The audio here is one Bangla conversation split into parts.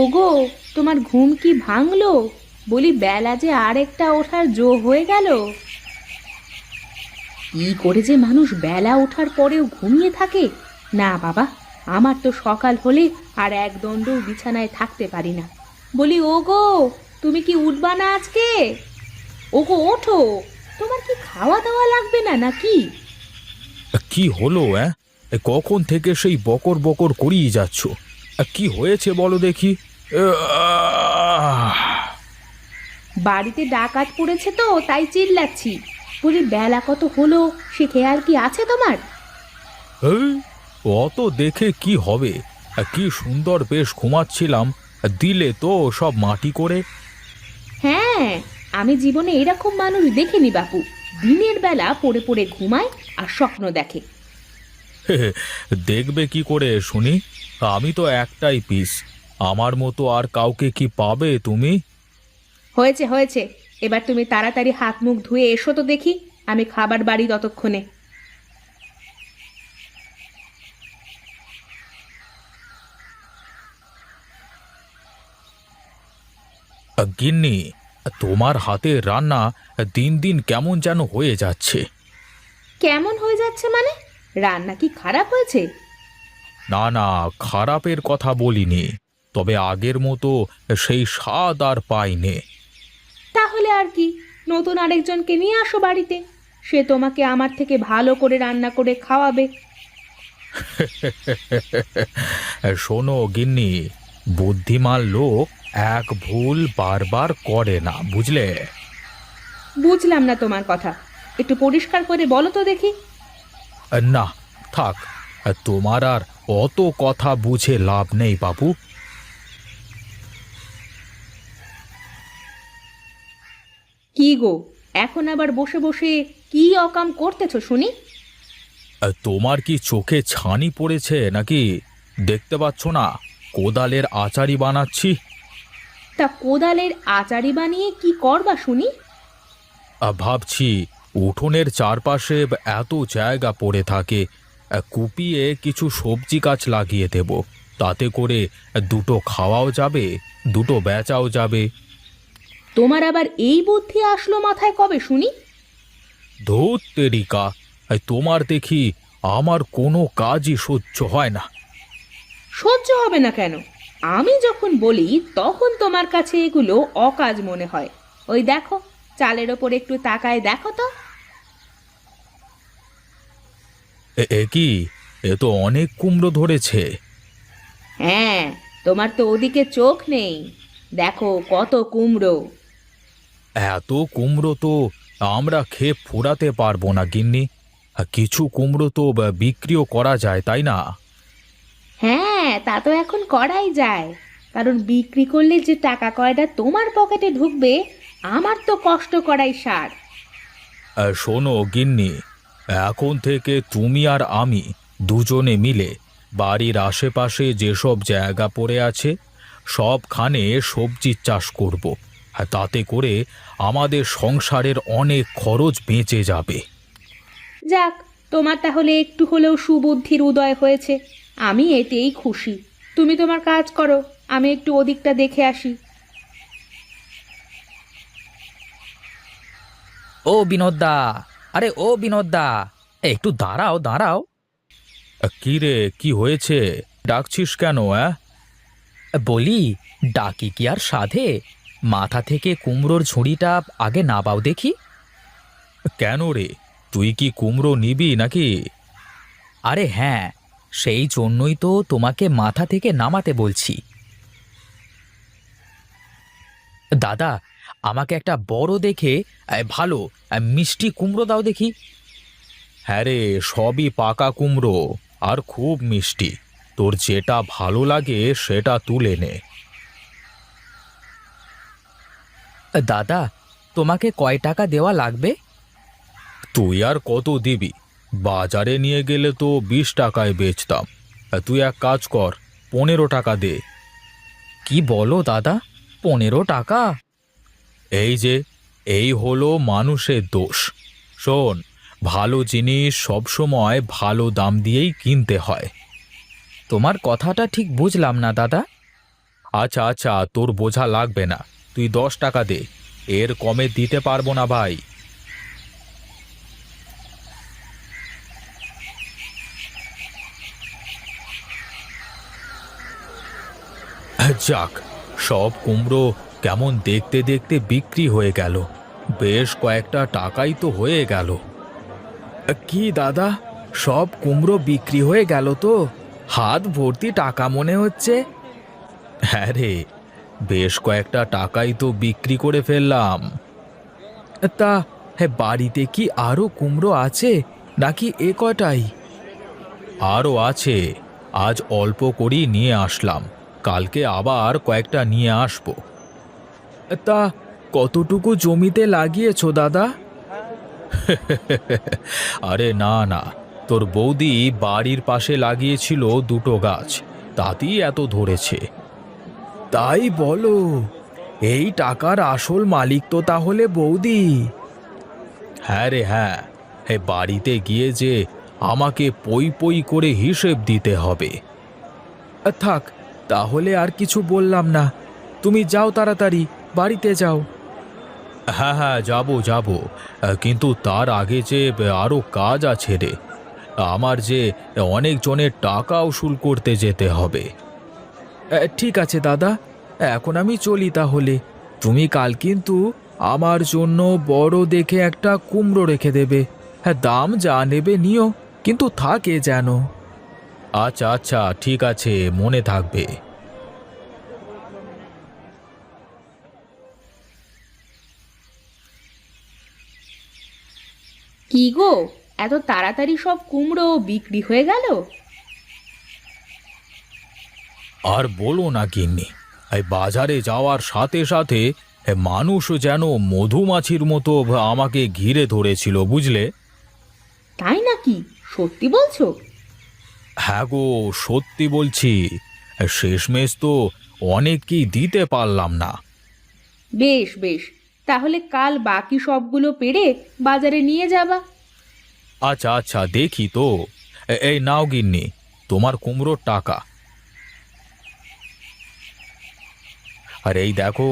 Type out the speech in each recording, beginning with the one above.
ওগো, তোমার ঘুম কি ভাঙলো? বলি বেলা যে আরেকটা ওঠার জো হয়ে গেল। কি করে যে মানুষ বেলা ওঠার পরেও ঘুমিয়ে থাকে! না বাবা, আমার তো সকাল হলে আর এক দণ্ডও বিছানায় থাকতে পারি না। বলি ওগো, তুমি কি উঠবা না আজকে? ওগো ওঠো, তোমার কি খাওয়া দাওয়া লাগবে না নাকি? কি হলো? কখন থেকে সেই বকর বকর করিয়ে যাচ্ছ? কি হয়েছে বলো দেখি। আহ! বাড়িতে ডাকাত পড়েছে তো তাই চিল্লাচ্ছি। বলি বেলা কত হলো সে খেয়াল কি আছে তোমার? এই, অত দেখে কি হবে? কি সুন্দর বেশ ঘুমাচ্ছিলাম, দিলে তো সব মাটি করে। হ্যাঁ, আমি জীবনে এরকম মানুষ দেখিনি বাপু। দিনের বেলা পড়ে পড়ে ঘুমায় আর স্বপ্ন দেখে। দেখবে কি করে শুনি? আমি তো একটাই পিস, আমার মতো আর কাউকে কি পাবে তুমি? হয়েছে হয়েছে, এবার তুমি তাড়াতাড়ি হাত মুখ ধুয়ে এসো তো দেখি, আমি খাবার বাড়ি ততক্ষণে। গিন্নি, তোমার হাতের রান্না দিন দিন কেমন যেন হয়ে যাচ্ছে। কেমন হয়ে যাচ্ছে মানে? রান্না কি খারাপ হয়েছে? না না, খারাপের কথা বলিনি, তবে আগের মতো সেই স্বাদ আর পাইনে। তাহলে আর কি, নতুন আরেকজনকে নিয়ে আসো বাড়িতে, সে তোমাকে আমার থেকে ভালো করে রান্না করে খাওয়াবে। শোনো গিন্নি, বুদ্ধিমান লোক এক ভুল বারবার করে না, বুঝলে? বুঝলাম না তোমার কথা, একটু পরিষ্কার করে বলো তো দেখি। না, থাক, তোমার আর অত কথা বুঝে লাভ নেই বাবু। কি গো, এখন আবার বসে বসে কি অকাম করতেছো শুনি? তোমার কি চোখে ছানি পড়েছে নাকি? দেখতে পাচ্ছ না কোদালের আচারি বানাচ্ছি? তা কোদালের আচারি বানিয়ে কি করবা শুনি? ভাবছি উঠোনের চারপাশে এত জায়গা পড়ে থাকে, কুপিয়ে কিছু সবজি গাছ লাগিয়ে দেব। তাতে করে দুটো খাওয়াও যাবে, দুটো বেচাও যাবে। তোমার আবার এই বুদ্ধি আসলো মাথায় কবে শুনি? ধুত তেরিকা, তোমার দেখি আমার কোনো কাজই সহ্য হয় না। সহ্য হবে না কেন? আমি যখন বলি তখন তোমার কাছে এগুলো অকাজ মনে হয়। ওই দেখো, চালের ওপর একটু তাকায় দেখো তো। এ কি, এ তো অনেক কুমড়ো ধরেছে। হ্যাঁ, তোমার তো ওদিকে চোখ নেই, দেখো কত কুমড়ো। এত কুমড়ো তো আমরা খেয়ে ফুরাতে পারবো না গিন্নি। কিছু কুমড়ো তো বিক্রিও করা যায়, তাই না? হ্যাঁ, তা তো এখন করাই যায়, কারণ বিক্রি করলে যে টাকা কয়টা তোমার পকেটে ঢুকবে, আমার তো কষ্ট করাই সার। শোনো গিন্নি, এখন থেকে তুমি আর আমি দুজনে মিলে বাড়ির আশেপাশে যেসব জায়গা পড়ে আছে সবখানে সবজির চাষ করব। তাতে করে আমাদের সংসারের অনেক খরচ বেঁচে যাবে। যাক, তোমার তাহলে একটু হলেও সুবুদ্ধির উদয় হয়েছে, আমি এতেই খুশি। তুমি তোমার কাজ করো, আমি একটু ওদিকটা দেখে আসি। ও বিনোদদা, আরে ও বিনোদদা, একটু দাঁড়াও দাঁড়াও। কি রে, কি হয়েছে? ডাকছিস কেন? বলি, ডাকি কি আর সাধে? মাথা থেকে কুমড়োর ঝুড়িটা আগে নাবাও দেখি। কেন রে, তুই কি কুমড়ো নিবি নাকি? আরে হ্যাঁ, সেই জন্যই তো তোমাকে মাথা থেকে নামাতে বলছি। দাদা, আমাকে একটা বড় দেখে ভালো মিষ্টি কুমড়ো দাও দেখি। হ্যাঁ রে, সবই পাকা কুমড়ো আর খুব মিষ্টি। তোর যেটা ভালো লাগে সেটা তুলে নে। দাদা, তোমাকে কয় টাকা দেওয়া লাগবে? তুই আর কত দিবি? বাজারে নিয়ে গেলে তো 20 টাকায় বেচতাম। তুই এক কাজ কর, 15 টাকা দে। কি বলো দাদা, 15 টাকা? এই যে, এই হলো মানুষের দোষ। শোন, ভালো জিনিস সবসময় ভালো দাম দিয়েই কিনতে হয়। তোমার কথাটা ঠিক বুঝলাম না দাদা। আচ্ছা আচ্ছা, তোর বোঝা লাগবে না, তুই 10 টাকা দে, এর কমে দিতে পারবো না ভাই। যাক, সব কুমড়ো কেমন দেখতে দেখতে বিক্রি হয়ে গেল, বেশ কয়েকটা টাকাই তো হয়ে গেল। কি দাদা, সব কুমড়ো বিক্রি হয়ে গেল তো? হাত ভর্তি টাকা মনে হচ্ছে। হ্যাঁ রে, বেশ কয়েকটা টাকাই তো বিক্রি করে ফেললাম। তা হ্যাঁ, বাড়িতে কি আরো কুমড়ো আছে নাকি এ কটাই? আরও আছে, আজ অল্প করেই নিয়ে আসলাম, কালকে আবার কয়েকটা নিয়ে আসবো। তা কতটুকু জমিতে লাগিয়েছো দাদা? আরে না না, তোর বৌদি বাড়ির পাশে লাগিয়েছিল 2টো গাছ, তাতেই এত ধরেছে। তাই বলো? এই টাকার আসল মালিক তো তাহলে বৌদি? হ্যাঁ রে হ্যাঁ, বাড়িতে গিয়ে যে আমাকে পই পই করে হিসেব দিতে হবে। থাক, তাহলে আর কিছু বললাম না, তুমি যাও তাড়াতাড়ি, বাড়িতে যাও। হ্যাঁ হ্যাঁ, যাবো যাবো, কিন্তু তার আগে যে আরো কাজ আছে রে, আমার যে অনেক জনের টাকা উসুল করতে যেতে হবে। ঠিক আছে দাদা, এখন আমি চলি তাহলে। তুমি কাল কিন্তু আমার জন্য বড় দেখে একটা কুমড়ো রেখে দেবে। হ্যাঁ, দাম যা নেবে নিও, কিন্তু থাকে যেন। আচ্ছা আচ্ছা, ঠিক আছে, মনে থাকবে। কি গো, এত তাড়াতাড়ি সব কুমড়ো বিক্রি হয়ে গেল? আর বলো না গিন্নি, এই বাজারে যাওয়ার সাথে সাথে মানুষ যেন মধুমাছির মতো আমাকে ঘিরে ধরেছিল, বুঝলে? তাই নাকি? সত্যি বলছো? হ্যাঁ গো, সত্যি বলছি, শেষমেশ তো অনেককেই দিতে পারলাম না। বেশ বেশ, তাহলে কাল বাকি সবগুলো পেড়ে বাজারে নিয়ে যাবা। আচ্ছা আচ্ছা, দেখি তো। এই নাও গিন্নি, তোমার কুমড়োর টাকা। আর এই দেখো,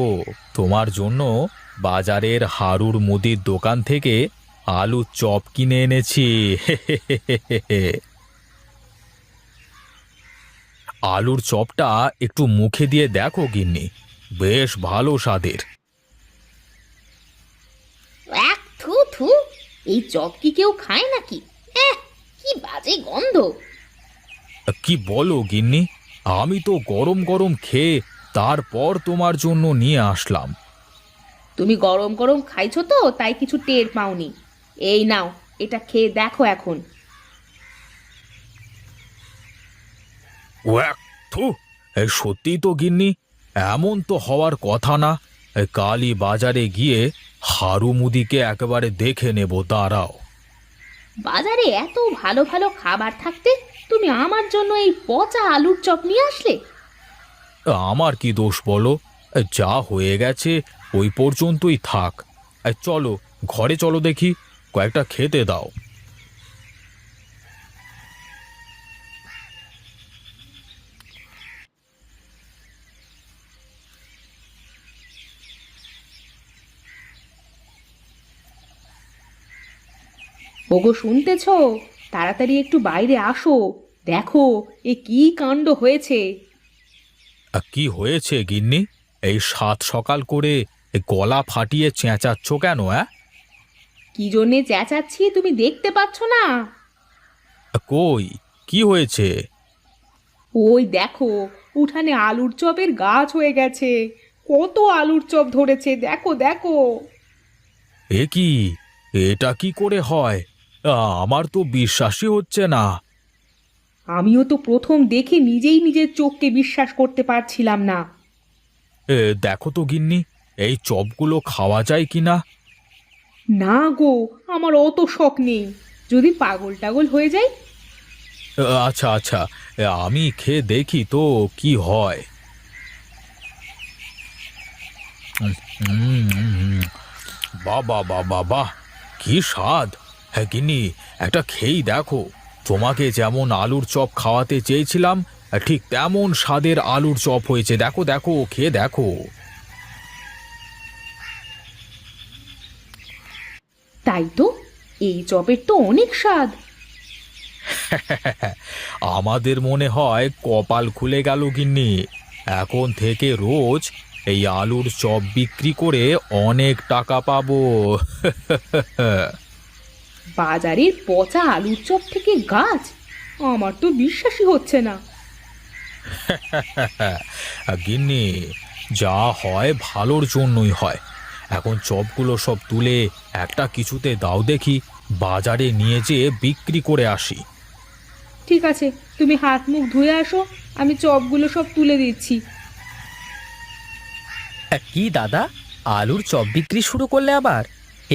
তোমার জন্য বাজারের হারুর মুদির দোকান থেকে আলুর চপ কিনে এনেছি। আলুর চপটা একটু মুখে দিয়ে দেখো গিন্নি, বেশ ভালো স্বাদের। এক থু থু, এই চপ কি কেউ খায় নাকি? কি বাজে গন্ধ! কি বলো গিন্নি, আমি তো গরম গরম খেয়ে তারপর তোমার জন্য নিয়ে আসলাম। তুমি গরম গরম খাইছো তো, তাই কিছু টের পাওনি। এই নাও, এটা খেয়ে দেখো এখন। ওয়াক, থু, সত্যি তো গিন্নি, এমন তো হওয়ার কথা না। কালই বাজারে গিয়ে হারু মুদিকে একেবারে দেখে নেব, দাঁড়াও। বাজারে এত ভালো ভালো খাবার থাকতে তুমি আমার জন্য এই পচা আলুর চপ নিয়ে আসলে? আমার কি দোষ বলো? যা হয়ে গেছে ওই পর্যন্তই থাক। চলো ঘরে, চলো দেখি, কয়েকটা খেতে দাও। ওগো, শুনতেছো? তাড়াতাড়ি একটু বাইরে আসো, দেখো এ কি কাণ্ড হয়েছে। কি হয়েছে গিন্নি? এই সাত সকাল করে গলা ফাটিয়ে চেঁচাচ্ছ কেন? কি জন্যে চেঁচাচ্ছি তুমি দেখতে পাচ্ছ না? কই, কি হয়েছে? ওই দেখো, উঠানে আলুর চপের গাছ হয়ে গেছে। কত আলুর চপ ধরেছে, দেখো দেখো। এ কি, এটা কি করে হয়? আমার তো বিশ্বাসই হচ্ছে না। আমিও তো প্রথম দেখে নিজেই নিজের চোখকে বিশ্বাস করতে পারছিলাম না। দেখো তো গিন্নি, এই চপগুলো খাওয়া যায় কিনা? না গো, আমার অত শখ নেই, যদি পাগল টাগল হয়ে যাই। আচ্ছা আচ্ছা, আমি খেয়ে দেখি তো কি হয়। বাবা বাবা বাহ, কি স্বাদ! হ্যাঁ গিন্নি, একটা খেয়েই দেখো, তোমাকে যেমন আলুর চপ খাওয়াতে চেয়েছিলাম ঠিক তেমন স্বাদের আলুর চপ হয়েছে, দেখো দেখো, খেয়ে দেখো। তাই তো, এই চপের তো অনেক স্বাদ। আমাদের মনে হয় কপাল খুলে গেল গিন্নি। এখন থেকে রোজ এই আলুর চপ বিক্রি করে অনেক টাকা পাবো। বাজারের পচা আলুর চপ থেকে গাছ, আমার তো বিশ্বাসই হচ্ছে না। গিন্নি, যা হয় ভালোর জন্যই হয়। এখন চপগুলো সব তুলে একটা কিছুতে দাও দেখি, বাজারে নিয়ে যেয়ে বিক্রি করে আসি। ঠিক আছে, তুমি হাত মুখ ধুয়ে আসো, আমি চপগুলো সব তুলে দিচ্ছি। কি দাদা, আলুর চপ বিক্রি শুরু করলে আবার?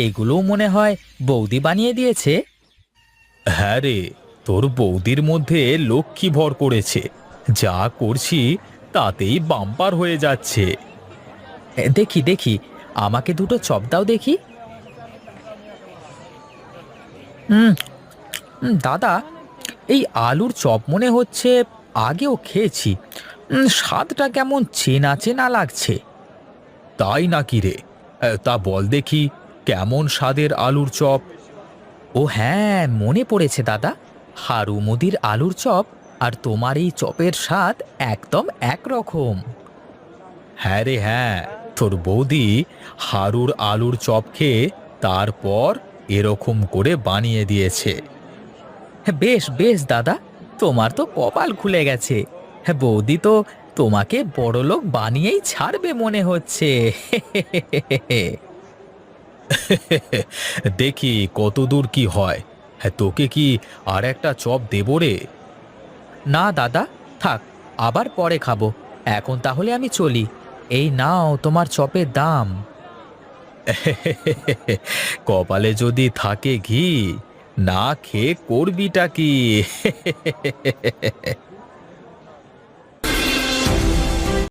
এগুলোও মনে হয় বৌদি বানিয়ে দিয়েছে। হ্যাঁ রে, তোর বৌদির মধ্যে লক্ষ্মী ভর করেছে। যা করছি তাতেই বাম্পার হয়ে যাচ্ছে। দেখি দেখি, আমাকে দুটো চপ দাও দেখি। হুম, দাদা, এই আলুর চপ মনে হচ্ছে আগেও খেয়েছি। স্বাদটা কেমন চেনা চেনা লাগছে। তাই নাকি রে? তা বল দেখি, কেমন স্বাদের আলুর চপ? ও হ্যাঁ, মনে পড়েছে দাদা, হারু মুদির আলুর চপ আর তোমার এই চপের স্বাদ একদম একরকম। হ্যাঁ রে হ্যাঁ, তোর বৌদি হারুর আলুর চপ খেয়ে তারপর এরকম করে বানিয়ে দিয়েছে। হ্যাঁ, বেশ বেশ দাদা, তোমার তো কপাল খুলে গেছে। হ্যাঁ, বৌদি তো তোমাকে বড়লোক বানিয়েই ছাড়বে মনে হচ্ছে। দেখি কত দূর কি হয়। হ্যাঁ, তোকে কি আর একটা চপ দেবো রে? না দাদা, থাক, আবার পরে খাবো। এখন তাহলে আমি চলি। এই নাও তোমার চপের দাম। কপালে যদি থাকে ঘি, না খেয়ে করবিটা কি?